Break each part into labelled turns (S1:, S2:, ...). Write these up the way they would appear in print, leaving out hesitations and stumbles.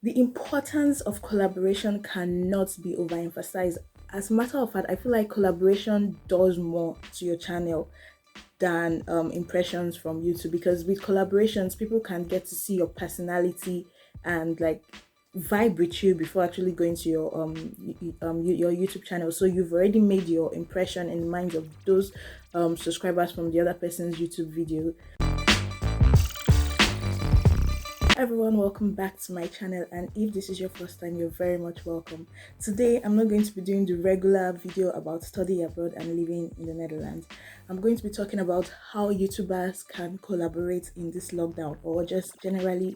S1: The importance of collaboration cannot be overemphasized. As a matter of fact, I feel like collaboration does more to your channel than impressions from YouTube, because with collaborations, people can get to see your personality and like vibe with you before actually going to your your YouTube channel. So you've already made your impression in the minds of those subscribers from the other person's YouTube video. Everyone, welcome back to my channel, and if this is your first time, you're very much welcome. Today I'm not going to be doing the regular video about study abroad and living in the Netherlands. I'm going to be talking about how YouTubers can collaborate in this lockdown, or just generally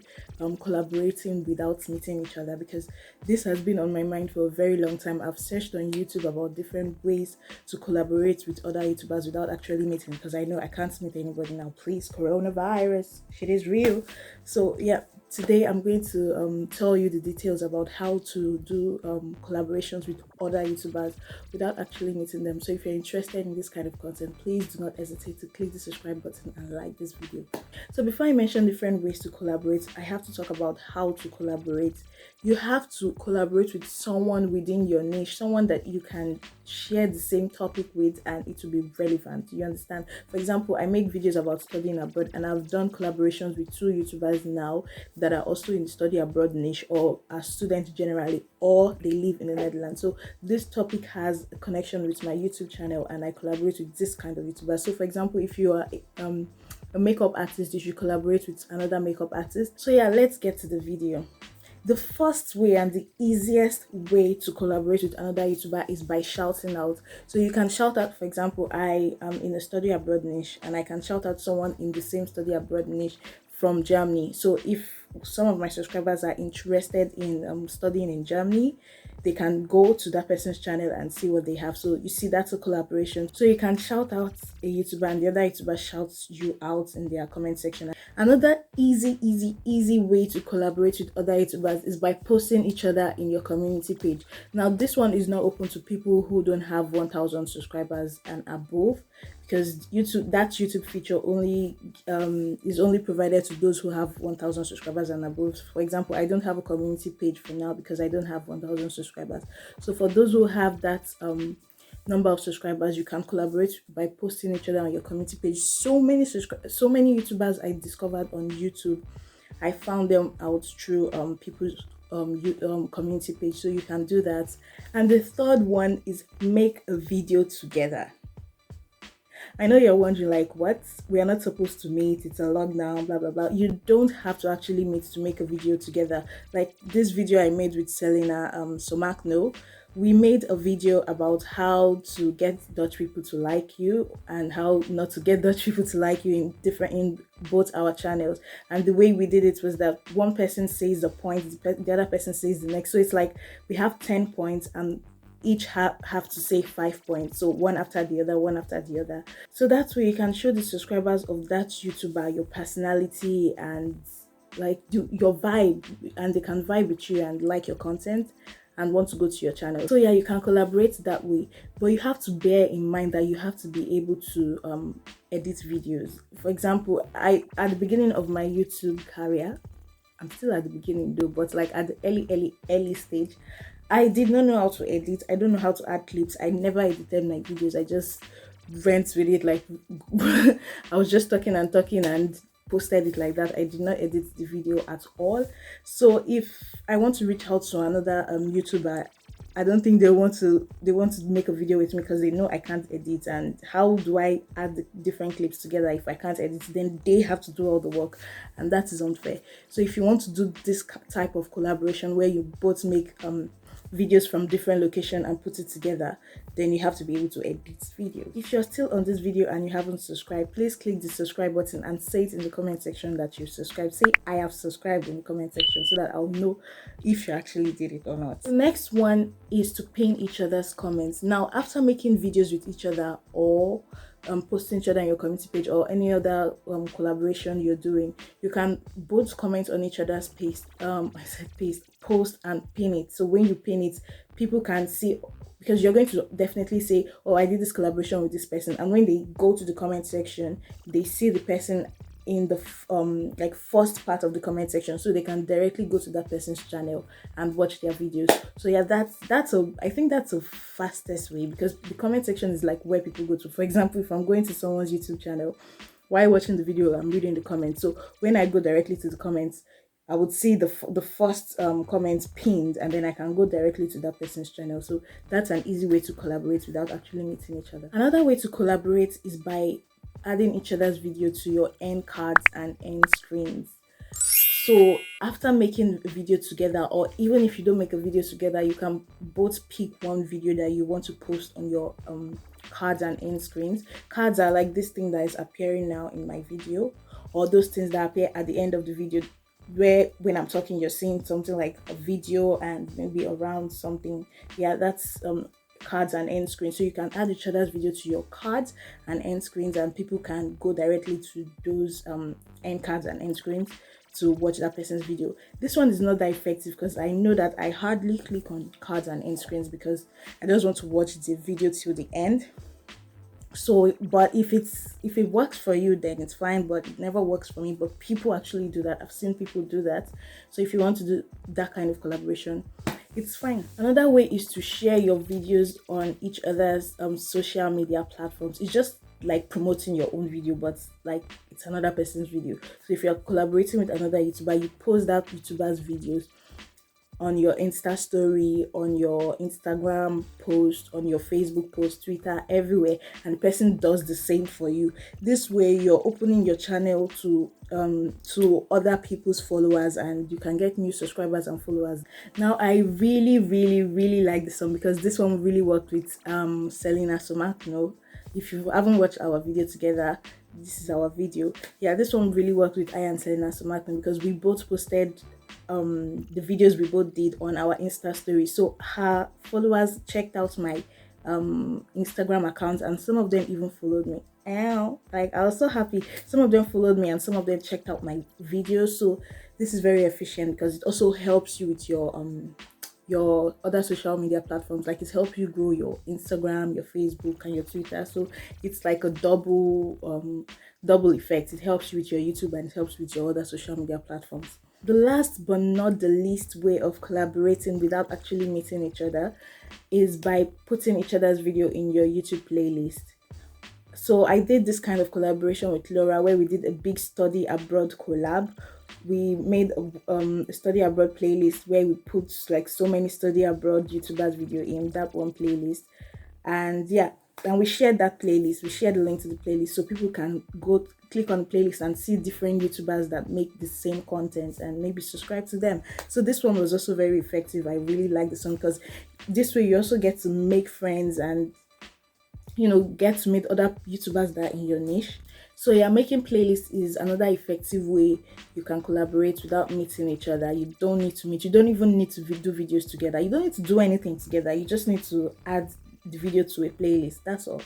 S1: collaborating without meeting each other, because this has been on my mind for a very long time. I've searched on YouTube about different ways to collaborate with other YouTubers without actually meeting, because I know I can't meet anybody now. Please, coronavirus, shit is real. So yeah, today I'm going to tell you the details about how to do collaborations with other YouTubers without actually meeting them. So if you're interested in this kind of content, please do not hesitate to click the subscribe button and like this video. So before I mention different ways to collaborate, I have to talk about how to collaborate. You have to collaborate with someone within your niche, someone that you can share the same topic with and it will be relevant. You understand? For example, I make videos about studying abroad, and I've done collaborations with two YouTubers now that are also in the study abroad niche, or are students generally, or they live in the Netherlands. So this topic has a connection with my YouTube channel, and I collaborate with this kind of YouTuber. So for example, if you are a makeup artist, you should collaborate with another makeup artist. So yeah, let's get to the video. The first way and the easiest way to collaborate with another YouTuber is by shouting out. So you can shout out, for example, I am in a study abroad niche, and I can shout out someone in the same study abroad niche from Germany. So if some of my subscribers are interested in studying in Germany, they can go to that person's channel and see what they have. So you see, that's a collaboration. So you can shout out a YouTuber and the other YouTuber shouts you out in their comment section. Another easy way to collaborate with other YouTubers is by posting each other in your community page. Now this one is not open to people who don't have 1,000 subscribers and above, because that YouTube feature only is only provided to those who have 1,000 subscribers and above. For example, I don't have a community page for now because I don't have 1,000 subscribers. So for those who have that number of subscribers, you can collaborate by posting each other on your community page. So many YouTubers I discovered on YouTube, I found them out through people's community page. So you can do that. And the third one is make a video together. I know you're wondering, like, what? We are not supposed to meet, it's a lockdown, blah blah blah. You don't have to actually meet to make a video together. Like this video I made with Selena Somakno, we made a video about how to get Dutch people to like you and how not to get Dutch people to like you in both our channels. And the way we did it was that one person says the point, the other person says the next. So it's like we have 10 points, and each have to say 5 points, so one after the other, one after the other. So that's where you can show the subscribers of that YouTuber your personality and like your vibe, and they can vibe with you and like your content and want to go to your channel. So yeah, you can collaborate that way, but you have to bear in mind that you have to be able to edit videos. For example, at the beginning of my YouTube career, I'm still at the beginning though, but like at the early stage, I did not know how to edit. I don't know how to add clips. I never edited my videos. I just went with it, like I was just talking and posted it like that. I did not edit the video at all. So if I want to reach out to another YouTuber, I don't think they want to make a video with me, because they know I can't edit. And how do I add the different clips together if I can't edit? Then they have to do all the work, and that is unfair. So if you want to do this type of collaboration where you both make videos from different locations and put it together, then you have to be able to edit videos. If you're still on this video and you haven't subscribed, please click the subscribe button and say it in the comment section that you subscribed. Say I have subscribed in the comment section so that I'll know if you actually did it or not. The next one is to pin each other's comments. Now, after making videos with each other, or posting each other on your community page, or any other collaboration you're doing, you can both comment on each other's post and pin it. So when you pin it, people can see, because you're going to definitely say, oh, I did this collaboration with this person, and when they go to the comment section, they see the person in the like first part of the comment section, so they can directly go to that person's channel and watch their videos. So yeah, I think that's the fastest way, because the comment section is like where people go to. For example, if I'm going to someone's YouTube channel, while watching the video, I'm reading the comments. So when I go directly to the comments, I would see the first comments pinned, and then I can go directly to that person's channel. So that's an easy way to collaborate without actually meeting each other. Another way to collaborate is by adding each other's video to your end cards and end screens. So after making a video together, or even if you don't make a video together, you can both pick one video that you want to post on your cards and end screens. Cards are like this thing that is appearing now in my video, or those things that appear at the end of the video, where when I'm talking you're seeing something like a video and maybe around something. Yeah, that's cards and end screens. So you can add each other's video to your cards and end screens, and people can go directly to those end cards and end screens to watch that person's video. This one is not that effective because I know that I hardly click on cards and end screens because I just want to watch the video till the end. So but if it works for you, then it's fine, but it never works for me. But people actually do that. I've seen people do that. So if you want to do that kind of collaboration, it's fine. Another way is to share your videos on each other's social media platforms. It's just like promoting your own video, but like it's another person's video. So if you're collaborating with another YouTuber, you post that YouTuber's videos on your Insta story, on your Instagram post, on your Facebook post, Twitter, everywhere, and the person does the same for you. This way you're opening your channel to other people's followers, and you can get new subscribers and followers. Now I really like this one, because this one really worked with Selena Somakno. If you haven't watched our video together, this is our video. Yeah, this one really worked with I and Selena Somakno, because we both posted the videos we both did on our Insta story. So her followers checked out my Instagram account, and some of them even followed me. Ow, like I was so happy. Some of them followed me and some of them checked out my videos. So this is very efficient, because it also helps you with your other social media platforms. Like it helps you grow your Instagram, your Facebook, and your Twitter. So it's like a double effect. It helps you with your YouTube and it helps with your other social media platforms. The last but not the least way of collaborating without actually meeting each other is by putting each other's video in your YouTube playlist. So I did this kind of collaboration with Laura, where we did a big study abroad collab. We made a study abroad playlist where we put like so many study abroad YouTubers video in that one playlist. And yeah, and we shared that playlist. We shared the link to the playlist so people can go click on the playlist and see different YouTubers that make the same content and maybe subscribe to them. So this one was also very effective. I really like this one, because this way you also get to make friends and get to meet other YouTubers that are in your niche. So yeah, making playlists is another effective way you can collaborate without meeting each other. You don't need to meet. You don't even need to do videos together. You don't need to do anything together. You just need to add the video to a playlist. That's all.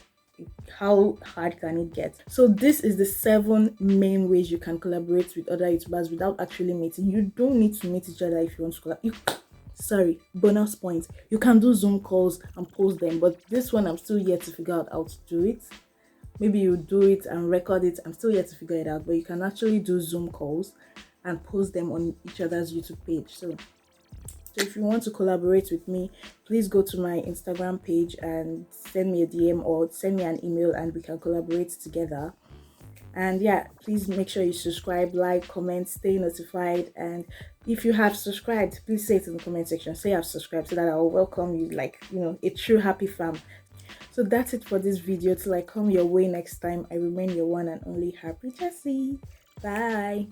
S1: How hard can it get? So this is the 7 main ways you can collaborate with other YouTubers without actually meeting. You don't need to meet each other if you want to collaborate. Sorry, bonus point. You can do Zoom calls and post them, but this one I'm still yet to figure out how to do it. Maybe you do it and record it. I'm still yet to figure it out, but you can actually do Zoom calls and post them on each other's YouTube page. So if you want to collaborate with me, please go to my Instagram page and send me a DM or send me an email, and we can collaborate together. And yeah, please make sure you subscribe, like, comment, stay notified. And if you have subscribed, please say it in the comment section. Say I've subscribed, so that I'll welcome you like a true happy fam. So that's it for this video. Till I come your way next time, I remain your one and only Happy Jessie. Bye.